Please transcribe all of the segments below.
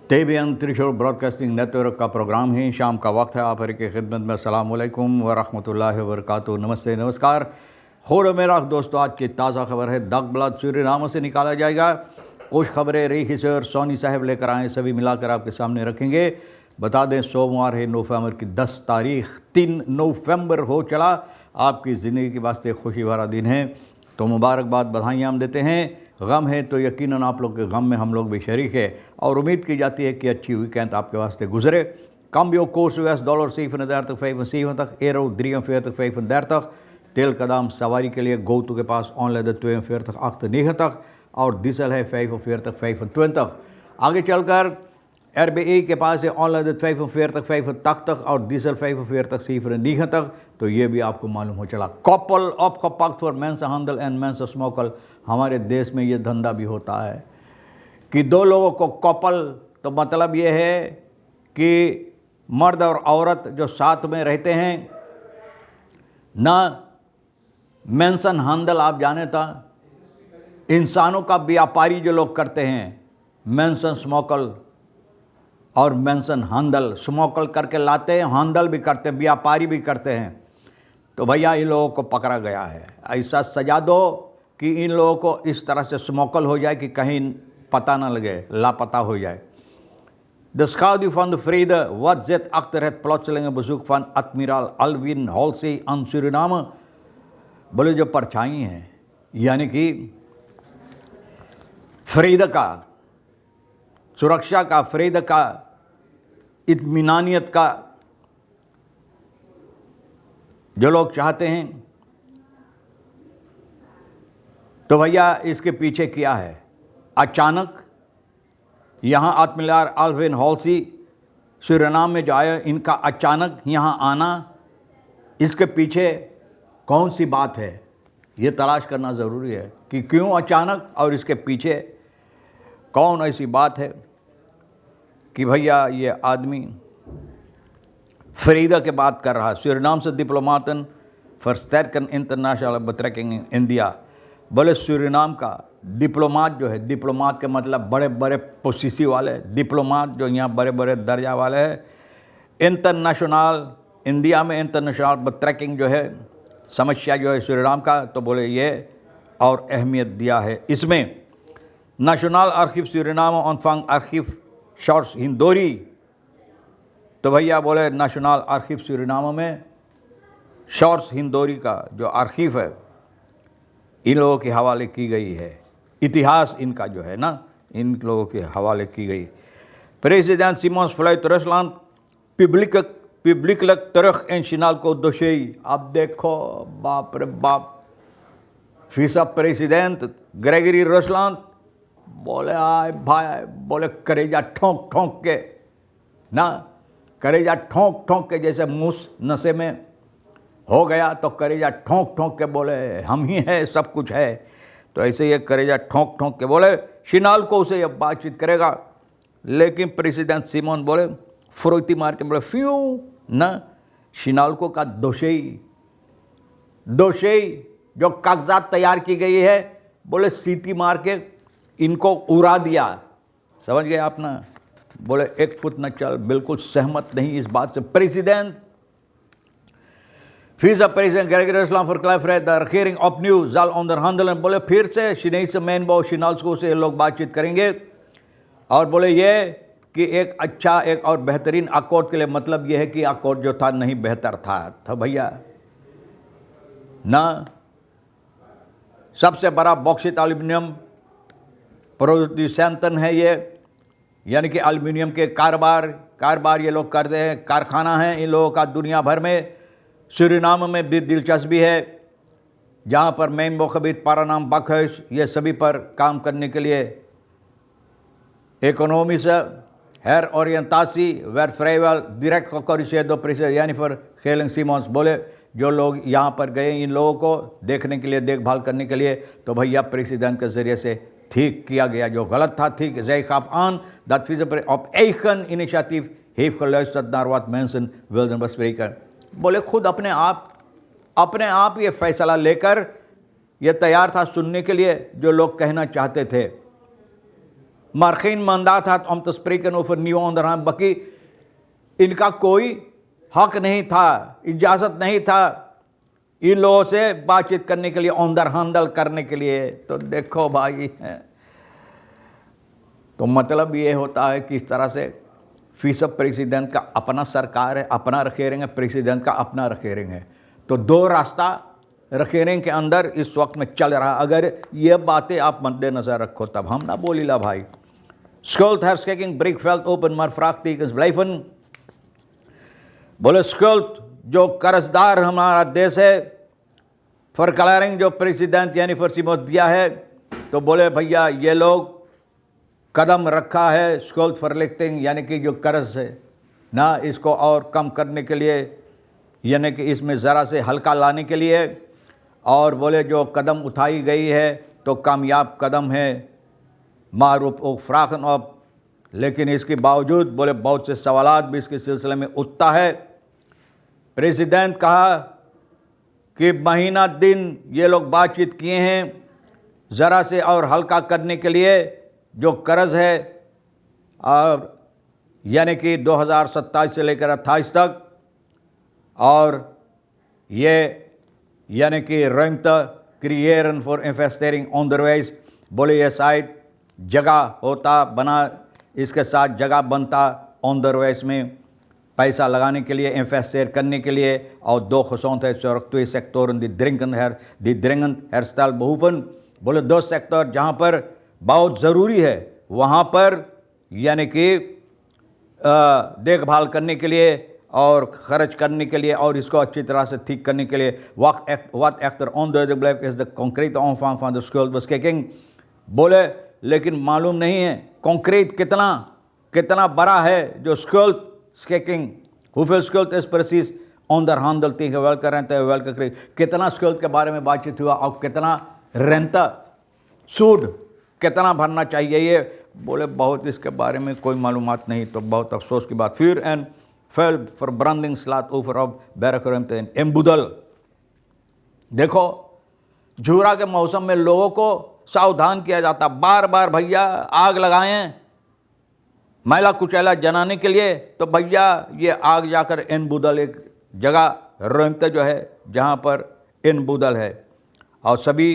टेबियन त्रिशूल broadcasting network का programme है। शाम का वक्त है। आप हर की खिदमत में अस्सलाम वालेकुम व रहमतुल्लाहि व बरकातुहू। नमस्ते, नमस्कार। खोर मेरा दोस्तों, आज की ताज़ा खबर है। दगबलाद सूरीनाम से निकाला जाएगा। कुछ खबरें रेखी से और सोनी साहब लेकर आए, सभी मिलाकर आपके सामने रखेंगे। बता दें, सोमवार है, नवंबर की 10 तारीख, 3 नवंबर हो चला। आपकी ज़िंदगी के वास्ते खुशी भरा दिन है, तो मुबारकबाद, बधाइयाँ हम देते हैं। गम है तो यकीनन आप लोग के गम में हम लोग भी शरीक है और उम्मीद की जाती है कि अच्छी वीकेंड आपके वास्ते गुजरे। Cambio koers $37.37 euro, 43.35 तेल का दाम सवारी के लिए गोतू के पास ऑनलाइन 42.98 और डीजल है 45.25। आगे चलकर RBI के पास है ऑनलाइन 45.85 और डीजल 45.97। तो ये भी आपको मालूम हो चला। Couple of compact for men's handle and men's स्मोकल। हमारे देश में ये धंधा भी होता है कि दो लोगों को कॉपल, तो मतलब ये है कि मर्द और औरत जो साथ में रहते हैं ना। मेंसन हैंडल आप जाने था, इंसानों का व्यापारी जो लोग करते हैं। मेंसन स्मोकल और मेंसन हैंडल, स्मोकल करके लाते हैं, हैंडल भी करते हैं, व्यापारी भी करते हैं। तो भैया इन लोगों को पकड़ा गया है। ऐसा सजा दो कि इन लोगों को इस तरह से स्मोकल हो जाए कि कहीं पता ना लगे, लापता हो जाए। De schaduw van de vrede, wat zit achter het plotselinge bezoek van admiraal Alwin Halsey aan Suriname? बोले जो परछाई हैं, यानी कि फ्रीद का, सुरक्षा का, फ्रीद का, इत्मीनानियत का जो लोग चाहते हैं, तो भैया इसके पीछे क्या है। अचानक यहाँ आत्मिलार अल्विन हॉल्सी सूरीनाम में जो आया, इनका अचानक यहाँ आना, इसके पीछे कौन सी बात है, ये तलाश करना ज़रूरी है कि क्यों अचानक और इसके पीछे कौन ऐसी बात है कि भैया ये आदमी फ्रीदा के बात कर रहा है। सूरीनाम से डिप्लोमाटन फर्स्टर्कन इंटरनेशनल betrekking इंडिया। बोले सूरीनाम का डिप्लोमाट जो है, डिप्लोमाट के मतलब बड़े बड़े पोजीशन वाले डिप्लोमाट जो यहाँ बड़े बड़े दर्जा वाले हैं। इंटरनेशनल, इंडिया में इंटरनेशनल betrekking जो है, समस्या जो है सूरीनाम का, तो बोले ये और अहमियत दिया है इसमें। नेशनल आर्किव सूरीनाम ऑनफांग आर्किव शॉर्ट्स हिंदोरी। तो भैया बोले नेशनल आर्किव सूरीनाम में शॉर्ट्स हिंदोरी का जो आर्किव है, इन लोगों के हवाले की गई है। इतिहास इनका जो है ना, इन लोगों के हवाले की गई। प्रेसिडेंट सिमोन्स फ्लाइट रसलैंड publiekelijk terug in Chinalco dossier। अब देखो, बाप रे बाप, विसा प्रेसिडेंट ग्रेगरी रसलैंड बोले आए भाई, बोले करेजा ठोंक ठोंक के ना, करेजा ठोंक ठोंक के, जैसे मूस नशे में हो गया तो करेजा ठोंक ठोंक के बोले हम ही हैं, सब कुछ है। तो ऐसे ये करेजा ठोंक ठोंक के बोले शिनाल्को से अब बातचीत करेगा। लेकिन प्रेसिडेंट सिमोन बोले फुरोती मार के बोले फ्यू ना, शिनाल्को का दोषी जो कागजात तैयार की गई है, बोले सीटी मार के इनको उड़ा दिया। समझ गए आप ना। बोले एक फुट न चल, बिल्कुल सहमत नहीं इस बात से प्रेसिडेंट। फिर प्रेसिडेंट ग्रेगरी रसलैंड verklaart द regering opnieuw zal onderhandelen। बोले फिर से Chinese मैनबो शिनाल्को से लोग बातचीत करेंगे और बोले ये कि एक अच्छा, एक और बेहतरीन अकॉर्ड के लिए। मतलब यह है कि अकॉर्ड जो था नहीं बेहतर था भैया ना। सबसे बड़ा बॉक्सिट एल्युमिनियम प्रोड्यूसेंटन है ये, यानी कि एल्युमिनियम के कारोबार ये लोग करते हैं, कारखाना है इन लोगों का दुनिया भर में। सूरीनाम में भी दिलचस्पी है, जहाँ पर मैन बोखबित पारानाम बखश ये सभी पर काम करने के लिए इकोनॉमी से हेर ओरिएंटासी वेरफ्रेवल डायरेक्ट कोरिशेदो प्रेसिडेंट यानी फिर खेलिंग सिमोन्स। बोले जो लोग यहाँ पर गए इन लोगों को देखने के लिए, देखभाल करने के लिए, तो भैया प्रेसिडेंट के ज़रिए से ठीक किया गया। जो गलत था ठीक। zij gaf aan dat vicepresident op eigen initiatief heeft geluisterd naar wat mensen wilden bespreken। बोले खुद अपने आप ये फैसला लेकर ये तैयार था सुनने के लिए जो लोग कहना चाहते थे। maar geen mandaat had om te spreken over nieuwe onderhandelingen. बाकी इनका कोई हक नहीं था, इजाज़त नहीं था इन लोगों से बातचीत करने के लिए, onderhandel करने के लिए। तो देखो भाई, तो मतलब ये होता है कि इस तरह से फीस प्रेसिडेंट का अपना सरकार है, अपना रखेरिंग है, प्रेसिडेंट का अपना रखेरिंग है। तो दो रास्ता रखेरिंग के अंदर इस वक्त में चल रहा। अगर ये बातें आप मद्देनजर रखो तब हम ना बोलीला भाई। Schuld herschiking Brickveld open maar vraagtekens blijven। बोले schuld जो कर्जदार हमारा देश है, फॉरक्लारिंग जो प्रेसिडेंट यानी फर्सीमोस दिया है, तो बोले भैया ये लोग कदम रखा है schuld verlichting यानी कि जो कर्ज है ना, इसको और कम करने के लिए, यानी कि इसमें ज़रा से हल्का लाने के लिए। और बोले जो कदम उठाई गई है तो कामयाब कदम है, मारूफ और फ्राखन ऑफ, लेकिन इसके बावजूद बोले बहुत से सवालात भी इसके सिलसिले में उठता है। प्रेसिडेंट कहा कि महीना दिन ये लोग बातचीत किए हैं ज़रा से और हल्का करने के लिए जो कर्ज है, और यानी कि 2027 से लेकर 28 तक, और ये यानी कि ruimte creëren voor investering onderwijs। बोले ये शायद जगह होता बना, इसके साथ जगह बनता onderwijs में पैसा लगाने के लिए, इन्वेस्टेर करने के लिए। और दो gezondheidszorg, 2 sectoren die dringend herstel behoeven। बोले 2 सेक्टर जहाँ पर बहुत ज़रूरी है वहाँ पर यानी कि देखभाल करने के लिए और ख़र्च करने के लिए और इसको अच्छी तरह से ठीक करने के लिए। wat echter onduidelijk blijft is de concrete omvang van de schuldbeschikking। बोले लेकिन मालूम नहीं है कॉन्क्रीट कितना बड़ा है जो schuldbeschikking, hoeveel schuld is precies onderhandeld tegen welke rente en welke krediet, कितना schuld के बारे में बातचीत हुआ और कितना रेंटा सूद कितना भरना चाहिए, ये बोले बहुत इसके बारे में कोई मालूमात नहीं। तो बहुत अफसोस की बात। फिर and fail verbranding slaat over op bergruimte in Boedel। देखो झूरा के मौसम में लोगों को सावधान किया जाता, बार बार भैया आग लगाएं मैला कुचैला जलाने के लिए। तो भैया ये आग जाकर इन बुदल, एक जगह रुइमते जो है जहाँ पर इन बुदल है, और सभी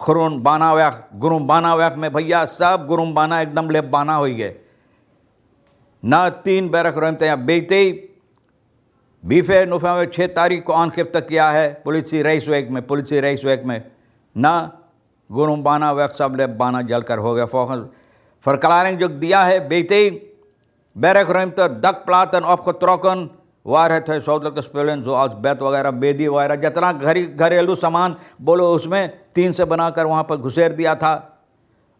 खुरून बानावैक गुरुम बानावैक में भैया सब गुरुम बाना एकदम ले बाना हो गए ना। 3 बैरक रुइमते यहाँ बेते 20 नवंबर 6 तारीख को आनखिफ्त किया है पुलिसी रईस वेक में ना, गुरुम बानावैक सब ले बाना जलकर हो गया। फॉरक्लारिंग जो दिया है बेते बैरक रुइमते दक प्लातन opgetrokken waar het huishoudelijke spullen zoals bed वगैरह, बेदी वगैरह, जितना घरेलू सामान बोलो उसमें 3 से बनाकर वहाँ पर घुसेर दिया था।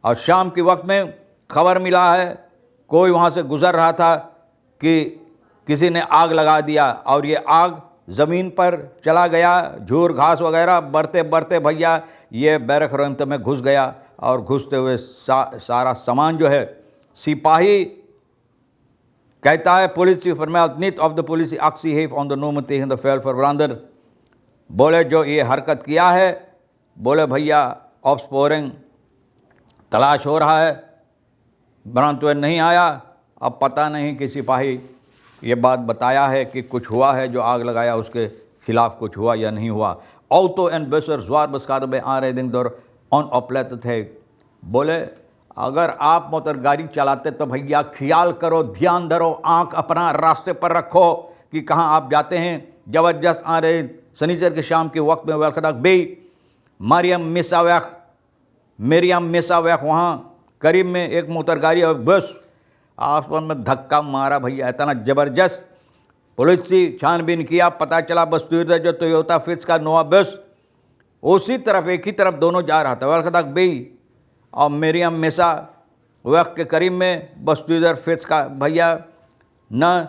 और शाम के वक्त में खबर मिला है कोई वहाँ से गुज़र रहा था कि किसी ने आग लगा दिया और ये आग ज़मीन पर चला गया, झूर घास वगैरह बढ़ते बढ़ते भैया ये बैरक रुइमते में घुस गया। और घुसते हुए सारा सामान जो है, सिपाही कहता है politie vermeldt niet of de politie actie heeft ondernomen tegen de vuilverbrander। बोले जो ये हरकत किया है, बोले भैया ऑप्सपोरिंग तलाश हो रहा है, ब्रांतवेन नहीं आया। अब पता नहीं कि सिपाही ये बात बताया है कि कुछ हुआ है, जो आग लगाया उसके खिलाफ कुछ हुआ या नहीं हुआ। auto en bussen zwaar beschadigd bij aanrijding door onoplettendheid। बोले अगर आप मोटर गाड़ी चलाते तो भैया ख्याल करो, ध्यान धरो, आंख अपना रास्ते पर रखो कि कहाँ आप जाते हैं। ज़बरदस्त आ रहे शनिचर के शाम के वक्त में वेलखदाक बे मरियम मिसावैक वहाँ करीब में एक मोटर गाड़ी और बस आसपास में धक्का मारा भैया, इतना ज़बरदस्त। पुलिस से छानबीन किया, पता चला बस जो टोयोटा फिट्स का नोवा बस उसी तरफ एक ही तरफ दोनों जा रहा था, वेलखदाक बे और मरियम मिसा वक्त के करीब में bestuurder Fits का भैया न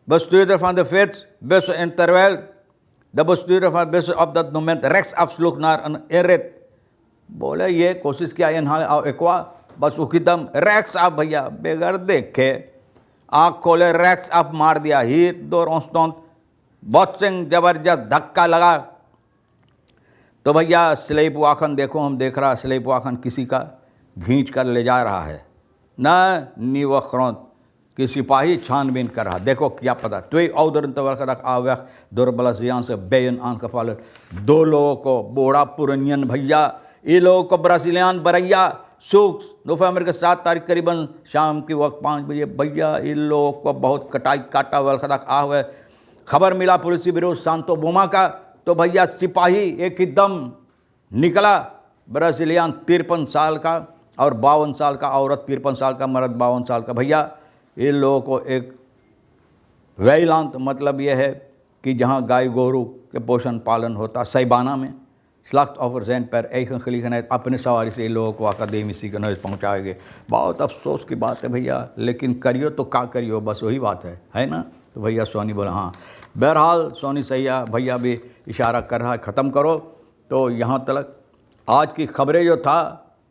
bestuurder van de Fits bus en terwijl de bestuurder van de bus op dat moment rechts afsloeg naar een inrit। बोले ये कोशिश किया इन्होंने एकवा बस उकिदम रेक्स आप भैया बेगर देखे आँख खोले रेक्स आप मार दिया ही दौर औंस्तों बहुत सिंह जबरदस्त धक्का लगा। तो भैया स्लेप वाखन देखो, हम देख रहा स्लेप वाखन किसी का खींच कर ले जा रहा है न नीवखरों कि सिपाही छानबीन कर रहा। देखो क्या पता तो औदरन तवरखदक आवक दुर्बल जियान से बेन आन कफाल 2 लोगों को बोड़ा पुरनियन भैया ये लोगों को ब्राज़ीलियान बरैया सूख नवंबर के 7 तारीख करीबन शाम के वक्त 5 बजे भैया इन लोगों को बहुत कटाई काटा वलखदक आ हुए। खबर मिला पुलिस ब्यूरो सांतो बोमा का तो भैया सिपाही एक एकदम निकला ब्राज़ीलियान 53 साल का और 52 साल का औरत 53 साल का मर्द 52 साल का। भैया इन लोगों को एक वैलांत मतलब यह है कि जहाँ गाय गोरू के पोषण पालन होता सैबाना में स्लख्त ऑफर जैन पर एक खलीखन अपने सवारी से इन लोगों को अकादमी सी नज पहुँचाएंगे। बहुत अफसोस की बात है भैया, लेकिन करियो तो का करियो, बस वही बात है ना। तो भैया सोनी बोला हाँ। बहरहाल सोनी सैया भैया भी इशारा कर रहा है ख़त्म करो। तो यहाँ तक आज की खबरें जो था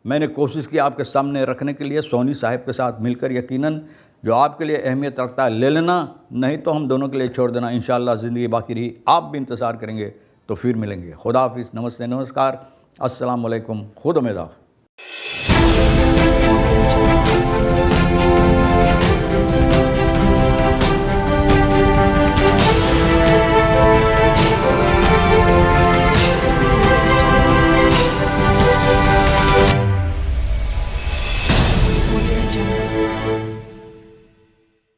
मैंने कोशिश की आपके सामने रखने के लिए सोनी साहब के साथ मिलकर। यकीनन जो आपके लिए अहमियत रखता है ले लेना, नहीं तो हम दोनों के लिए छोड़ देना। इंशाअल्लाह ज़िंदगी बाकी रही आप भी इंतज़ार करेंगे तो फिर मिलेंगे। खुदा हाफिज़, नमस्ते, नमस्कार, अस्सलाम वालेकुम, खुद उम्मीद।